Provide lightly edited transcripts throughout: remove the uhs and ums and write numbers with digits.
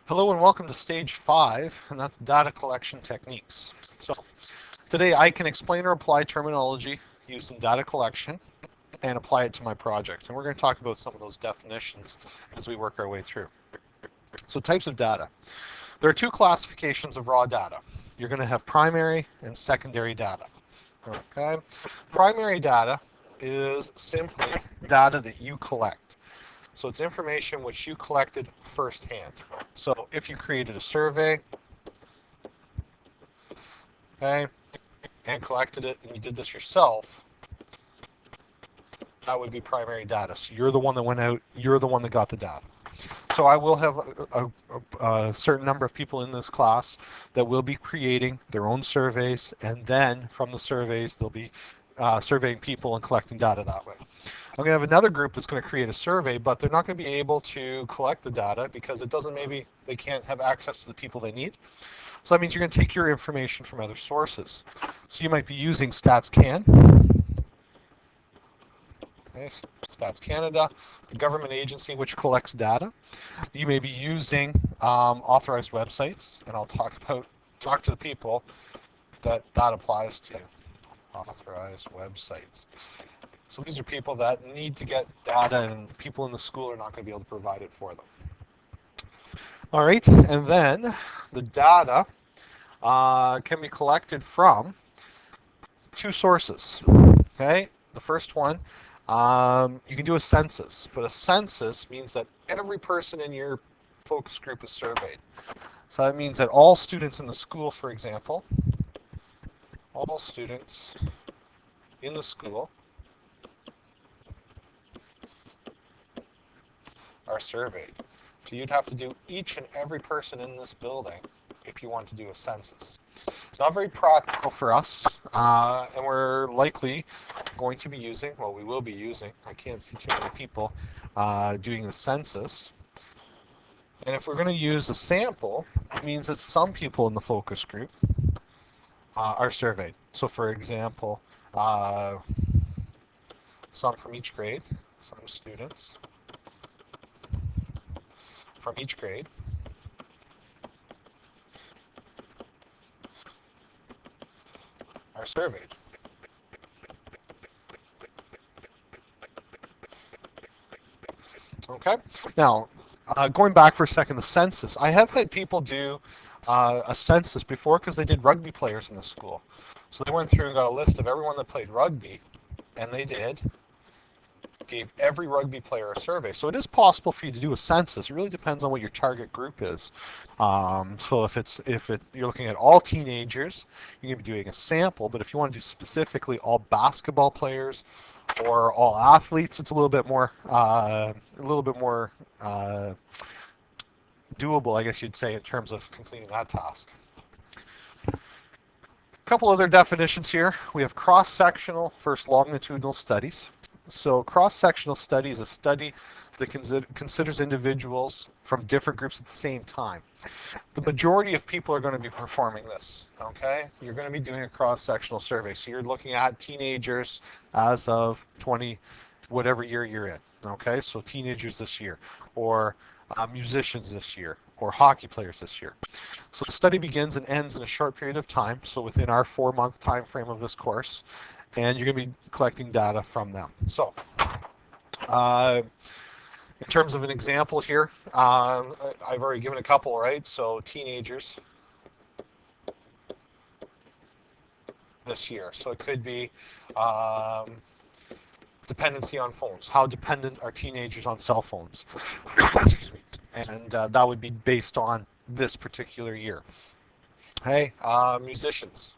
Hello and welcome to stage 5, and that's data collection techniques. So today I can explain or apply terminology used in data collection and apply it to my project. And we're going to talk about some of those definitions as we work our way through. So types of data. There are two classifications of raw data. You're going to have primary and secondary data. Okay? Primary data is simply data that you collect. So it's information which you collected firsthand. So if you created a survey, okay, and collected it, and you did this yourself, that would be primary data. So you're the one that went out, you're the one that got the data. So I will have a certain number of people in this class that will be creating their own surveys, and then from the surveys, they'll be surveying people and collecting data that way. I'm going to have another group that's going to create a survey, but they're not going to be able to collect the data because they can't have access to the people they need. So that means you're going to take your information from other sources. So you might be using StatsCan, okay, Stats Canada, the government agency which collects data. You may be using authorized websites, and I'll talk to the people that applies to. Authorized websites. So these are people that need to get data, and people in the school are not going to be able to provide it for them. All right, and then the data can be collected from two sources. Okay, the first one, you can do a census, but a census means that every person in your focus group is surveyed. So that means that all students in the school, for example, all students in the school are surveyed. So you'd have to do each and every person in this building if you want to do a census. It's not very practical for us, and we're likely going to be using, well, we will be using, I can't see too many people doing the census. And if we're going to use a sample, it means that some people in the focus group are surveyed. So for example, some from each grade, some students from each grade are surveyed. Okay, now going back for a second, the census. I have had people do a census before because they did rugby players in the school. So they went through and got a list of everyone that played rugby, and they gave every rugby player a survey. So it is possible for you to do a census. It really depends on what your target group is. So if you're looking at all teenagers, you're going to be doing a sample. But if you want to do specifically all basketball players or all athletes, it's a little bit more doable, I guess you'd say, in terms of completing that task. A couple other definitions here. We have cross-sectional versus longitudinal studies. So cross-sectional study is a study that considers individuals from different groups at the same time. The majority of people are going to be performing this, okay? You're going to be doing a cross-sectional survey. So you're looking at teenagers as of 20, whatever year you're in, okay? So teenagers this year, or musicians this year, or hockey players this year. So the study begins and ends in a short period of time, so within our 4-month time frame of this course, and you're going to be collecting data from them. So in terms of an example here, I've already given a couple, right? So teenagers this year. So it could be dependency on phones. How dependent are teenagers on cell phones? Excuse me. And that would be based on this particular year. Hey, musicians.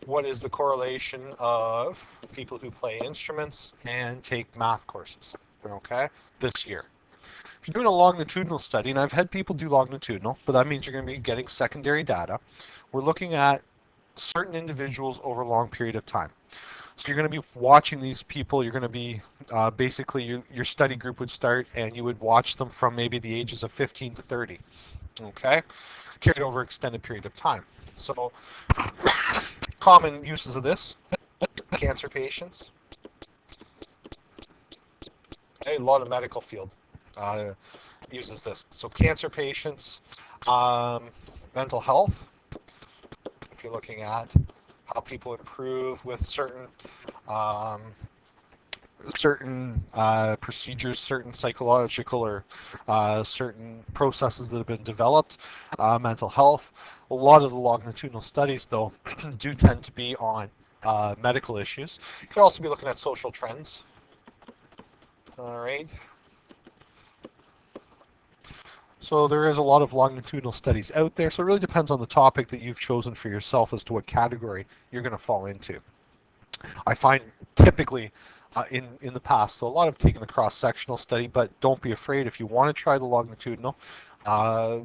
What is the correlation of people who play instruments and take math courses, okay, this year? If you're doing a longitudinal study, and I've had people do longitudinal, but that means you're going to be getting secondary data, we're looking at certain individuals over a long period of time. So you're going to be watching these people, you're going to be, basically your study group would start and you would watch them from maybe the ages of 15 to 30, okay, carried over an extended period of time. So common uses of this: cancer patients, a lot of medical field uses this. So cancer patients, mental health, if you're looking at how people improve with um, certain procedures, certain psychological or certain processes that have been developed, mental health. A lot of the longitudinal studies, though, do tend to be on medical issues. You could also be looking at social trends. All right. So there is a lot of longitudinal studies out there. So it really depends on the topic that you've chosen for yourself as to what category you're going to fall into. I find typically in the past, so a lot of taking the cross-sectional study, but don't be afraid if you want to try the longitudinal, uh,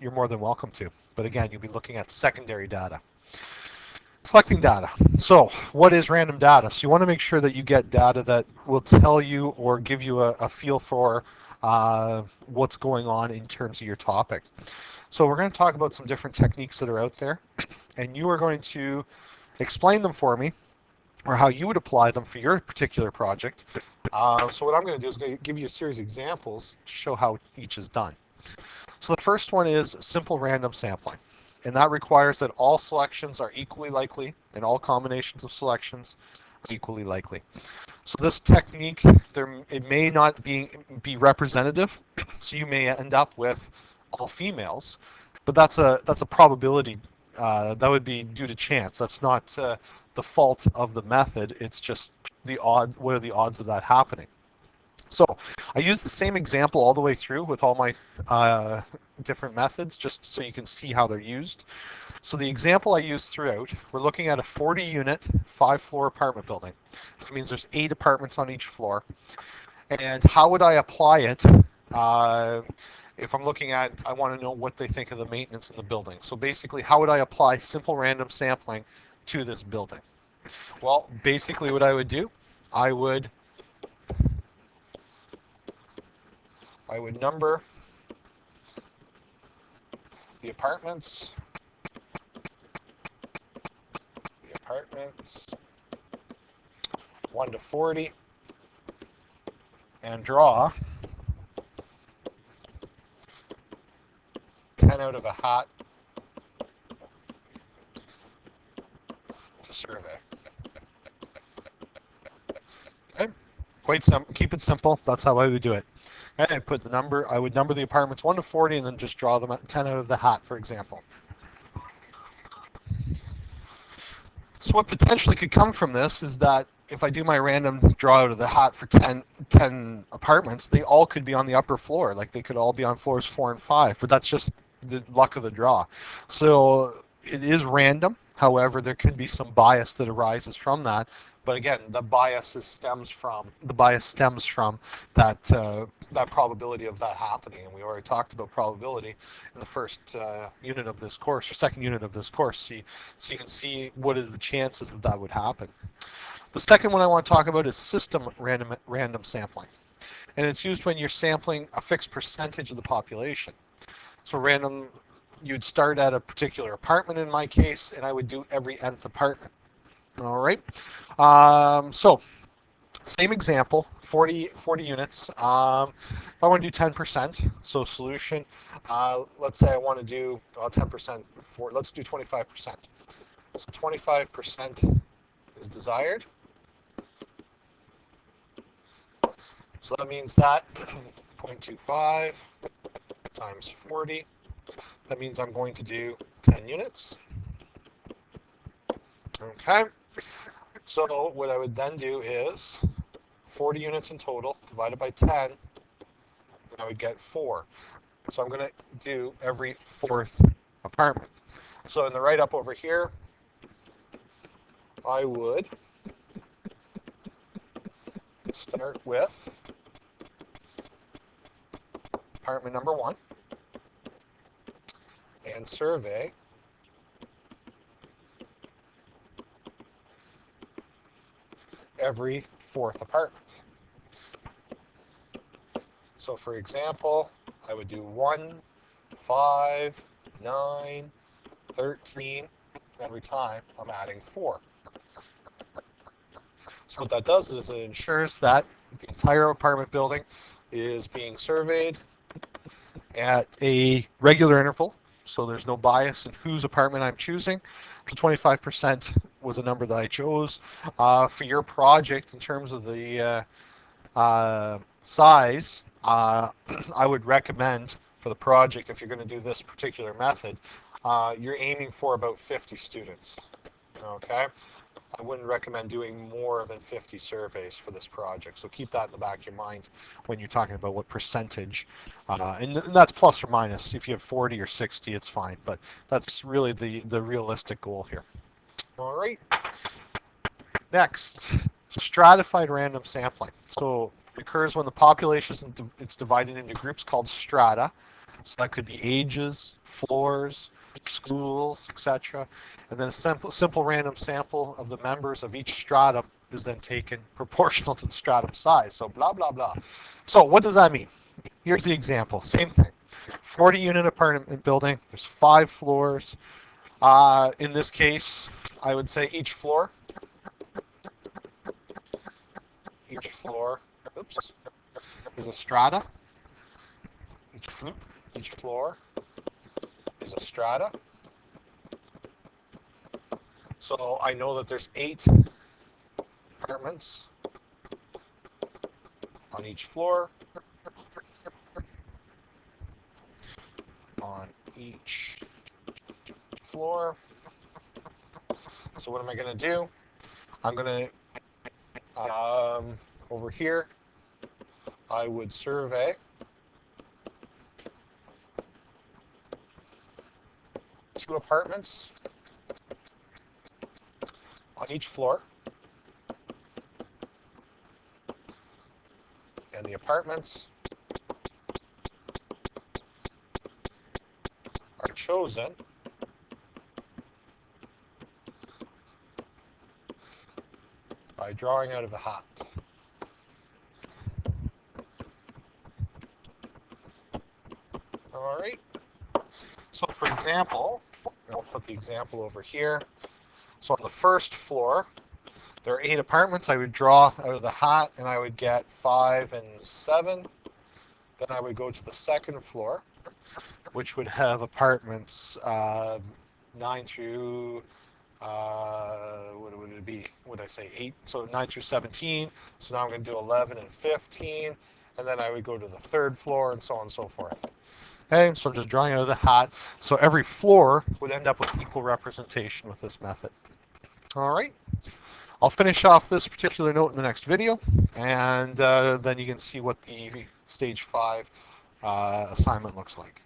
you're more than welcome to. But again, you'll be looking at secondary data. Collecting data. So what is random data? So you want to make sure that you get data that will tell you or give you a feel for what's going on in terms of your topic. So we're going to talk about some different techniques that are out there, and you are going to explain them for me, or how you would apply them for your particular project. So what I'm going to do is going to give you a series of examples to show how each is done. So the first one is simple random sampling. And that requires that all selections are equally likely and all combinations of selections are equally likely. So this technique, it may not be representative, so you may end up with all females, but that's a probability. That would be due to chance. That's not the fault of the method. It's just the odds. What are the odds of that happening? So I use the same example all the way through with all my different methods, just so you can see how they're used. So the example I use throughout, we're looking at a 40-unit, 5-floor apartment building. So it means there's 8 apartments on each floor. And how would I apply it? If I'm looking at, I want to know what they think of the maintenance in the building. So basically, how would I apply simple random sampling to this building? Well, basically what I would do, I would number the apartments, 1 to 40, and draw 10 out of a hat to survey. Okay, quite simple. Keep it simple. That's how I would do it. Okay, I would number the apartments 1 to 40 and then just draw them at 10 out of the hat, for example. So what potentially could come from this is that if I do my random draw out of the hat for 10 apartments, they all could be on the upper floor. Like they could all be on floors 4 and 5, but that's just the luck of the draw. So it is random. However, there could be some bias that arises from that. But again, the bias stems from that that probability of that happening, and we already talked about probability in the first unit of this course, or second unit of this course. So you can see what is the chances that that would happen. The second one I want to talk about is system random sampling, and it's used when you're sampling a fixed percentage of the population. So random, you'd start at a particular apartment in my case, and I would do every nth apartment. All right. So same example, 40 units. If I want to do 10%, so solution, let's say I want to do 10% for, let's do 25%. So 25% is desired. So that means that 0.25 times 40, that means I'm going to do 10 units. Okay. So what I would then do is 40 units in total divided by 10, and I would get 4. So I'm going to do every 4th apartment. So in the write-up over here, I would start with apartment number 1 and survey every 4th apartment. So for example, I would do 1, 5, 9, 13. Every time I'm adding 4. So what that does is it ensures that the entire apartment building is being surveyed at a regular interval, so there's no bias in whose apartment I'm choosing. The 25% was a number that I chose. For your project, in terms of the size, I would recommend for the project, if you're going to do this particular method, you're aiming for about 50 students. Okay? I wouldn't recommend doing more than 50 surveys for this project. So keep that in the back of your mind when you're talking about what percentage. And that's plus or minus. If you have 40 or 60, it's fine. But that's really the realistic goal here. All right. Next, stratified random sampling. So it occurs when the population it's divided into groups called strata. So that could be ages, floors, schools, etc. And then a simple random sample of the members of each stratum is then taken proportional to the stratum size. So blah, blah, blah. So what does that mean? Here's the example. Same thing. 40-unit apartment building. There's 5 floors. In this case, I would say each floor, oops, is a strata. Each floor is a strata. So I know that there's 8 apartments on each floor. On each floor. So what am I going to do? I'm going to, over here, I would survey two apartments on each floor. And the apartments are chosen by drawing out of a hat. All right. So for example, I'll put the example over here. So on the first floor, there are 8 apartments. I would draw out of the hat and I would get 5 and 7. Then I would go to the second floor, which would have apartments 9 through, what would it be? Would I say 8? So 9 through 17. So now I'm going to do 11 and 15. And then I would go to the third floor and so on and so forth. Okay, so I'm just drawing out of the hat. So every floor would end up with equal representation with this method. All right. I'll finish off this particular note in the next video, and then you can see what the stage 5 assignment looks like.